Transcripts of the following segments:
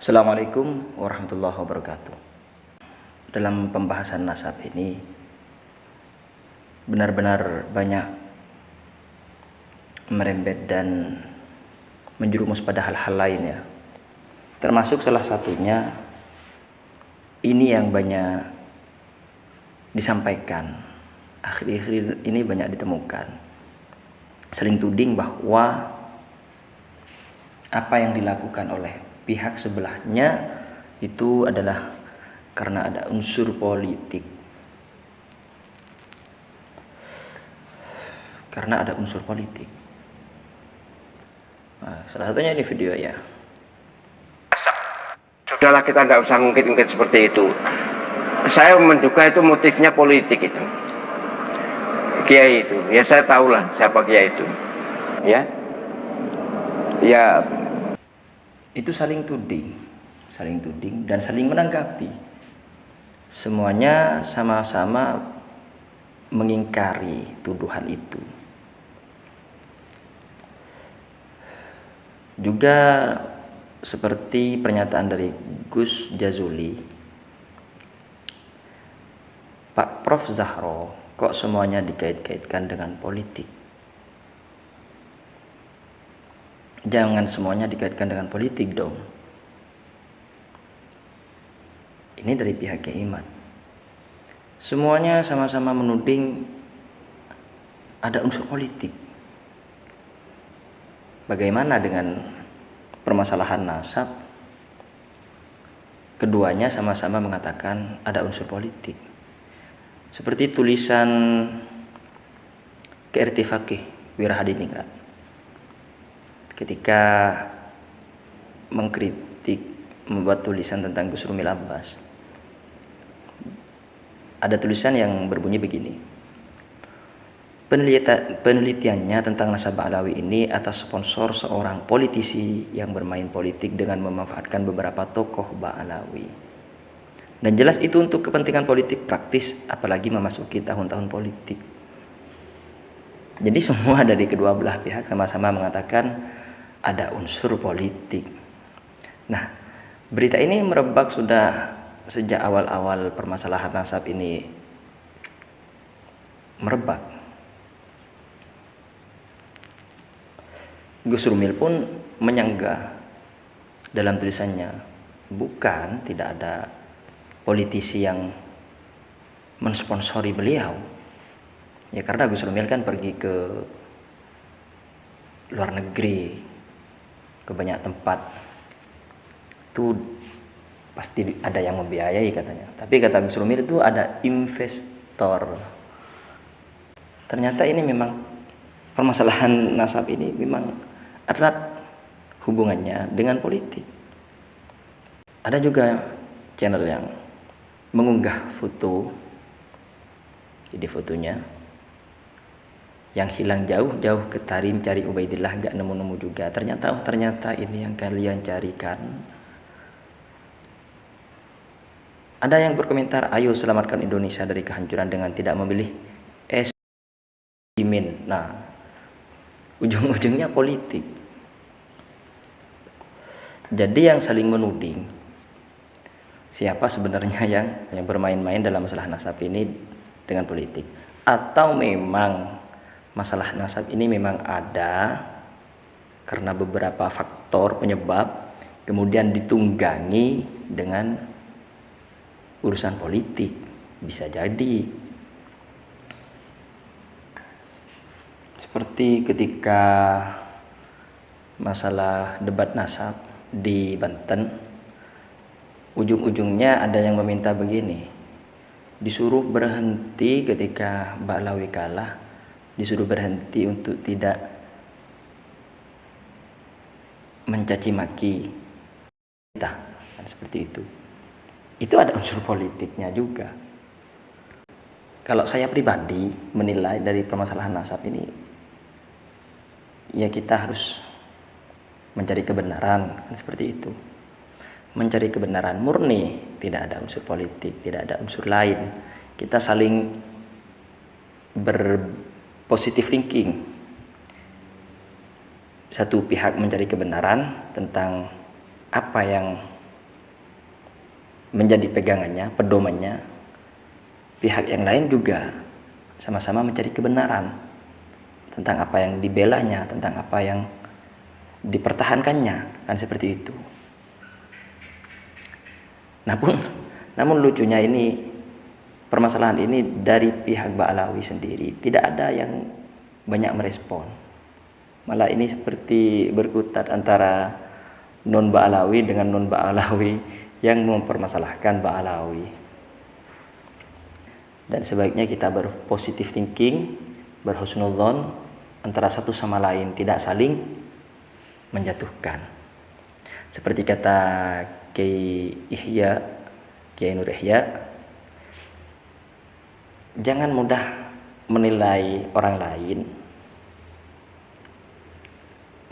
Assalamualaikum warahmatullahi wabarakatuh. Dalam pembahasan nasab ini benar-benar banyak merembet dan menjerumus pada hal-hal lainnya. Termasuk salah satunya ini yang banyak disampaikan. Akhir-akhir ini banyak ditemukan saling tuding bahwa apa yang dilakukan oleh pihak sebelahnya itu adalah karena ada unsur politik. Karena ada unsur politik. Nah, salah satunya ini video ya. Sudahlah, kita nggak usah ngungkit-ngungkit seperti itu. Saya menduga itu motifnya politik itu. Kiai itu, ya saya tahulah siapa kiai itu. Ya, Itu saling tuding dan saling menanggapi. Semuanya sama-sama mengingkari tuduhan itu. Juga seperti pernyataan dari Gus Jazuli, Pak Prof Zahro, kok semuanya dikait-kaitkan dengan politik? Jangan semuanya dikaitkan dengan politik dong. Ini dari pihak Kiai Imad. Semuanya sama-sama menuding ada unsur politik. Bagaimana dengan permasalahan nasab? Keduanya sama-sama mengatakan ada unsur politik. Seperti tulisan KRT Fakih Wirahadiningrat ketika mengkritik membuat tulisan tentang Gus Rumil Abbas. Ada tulisan yang berbunyi begini: penelitiannya tentang nasab Ba'alawi ini atas sponsor seorang politisi yang bermain politik dengan memanfaatkan beberapa tokoh Ba'alawi. Dan jelas itu untuk kepentingan politik praktis, apalagi memasuki tahun-tahun politik. Jadi semua dari kedua belah pihak sama-sama mengatakan ada unsur politik. Nah, berita ini merebak sudah sejak awal-awal permasalahan nasab ini merebak. Gus Rumil pun menyanggah dalam tulisannya, bukan tidak ada politisi yang mensponsori beliau. Ya karena Gus Rumil kan pergi ke luar negeri, ke banyak tempat, itu pasti ada yang membiayai katanya. Tapi kata Gus Rumil itu ada investor. Ternyata ini memang permasalahan nasab ini memang erat hubungannya dengan politik. Ada juga channel yang mengunggah foto, jadi fotonya yang hilang jauh-jauh ke Tarim cari Ubaidillah gak nemu-nemu juga. Ternyata ini yang kalian carikan. Ada yang berkomentar, ayo selamatkan Indonesia dari kehancuran dengan tidak memilih Imin. Nah, ujung-ujungnya politik. Jadi yang saling menuding siapa sebenarnya yang bermain-main dalam masalah nasab ini dengan politik, atau memang masalah nasab ini memang ada karena beberapa faktor penyebab kemudian ditunggangi dengan urusan politik. Bisa jadi seperti ketika masalah debat nasab di Banten, ujung-ujungnya ada yang meminta begini, disuruh berhenti ketika Ba'alawi kalah, disuruh berhenti untuk tidak mencaci maki kita, kan seperti itu. Itu ada unsur politiknya juga. Kalau saya pribadi menilai dari permasalahan nasab ini, ya kita harus mencari kebenaran, kan seperti itu. Mencari kebenaran murni, tidak ada unsur politik, tidak ada unsur lain. Kita saling berpositif thinking. Satu pihak mencari kebenaran tentang apa yang menjadi pegangannya, pedomannya, pihak yang lain juga sama-sama mencari kebenaran tentang apa yang dibelanya, tentang apa yang dipertahankannya, kan seperti itu. Namun lucunya ini, permasalahan ini dari pihak Ba'alawi sendiri tidak ada yang banyak merespon. Malah ini seperti berkutat antara non Ba'alawi dengan non Ba'alawi yang mempermasalahkan Ba'alawi. Dan sebaiknya kita berpositif thinking, berhusnudzon antara satu sama lain, tidak saling menjatuhkan. Seperti kata Kiai Nur Ihya, jangan mudah menilai orang lain.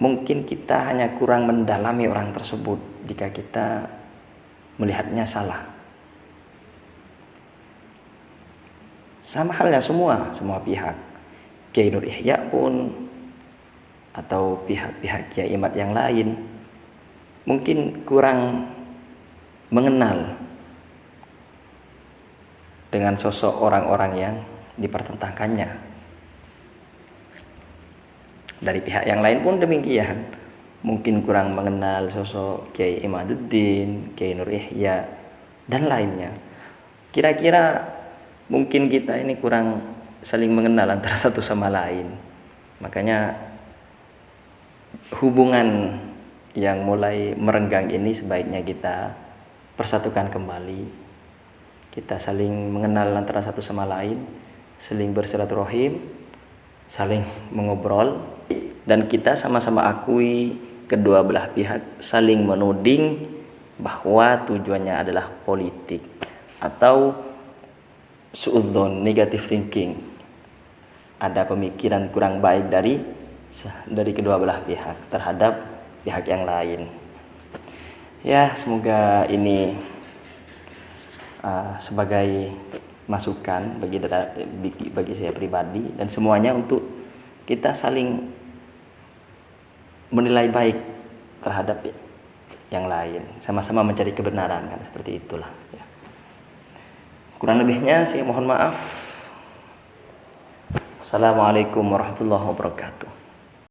Mungkin kita hanya kurang mendalami orang tersebut jika kita melihatnya salah. Sama halnya semua pihak, Kiai Nur Ihya pun atau pihak-pihak Kiai Imad yang lain mungkin kurang mengenal dengan sosok orang-orang yang dipertentangkannya. Dari pihak yang lain pun demikian, mungkin kurang mengenal sosok Kiai Imaduddin, Kiai Nur Ihya, dan lainnya. Kira-kira mungkin kita ini kurang saling mengenal antara satu sama lain. Makanya hubungan yang mulai merenggang ini sebaiknya kita persatukan kembali. Kita saling mengenal antara satu sama lain, saling bersilaturahim, saling mengobrol, dan kita sama-sama akui kedua belah pihak saling menuding bahwa tujuannya adalah politik atau suudzon, negative thinking. Ada pemikiran kurang baik dari kedua belah pihak terhadap pihak yang lain. Ya, semoga ini sebagai masukan bagi saya pribadi dan semuanya untuk kita saling menilai baik terhadap yang lain, sama-sama mencari kebenaran, kan seperti itulah ya. Kurang lebihnya saya mohon maaf. Assalamualaikum warahmatullahi wabarakatuh.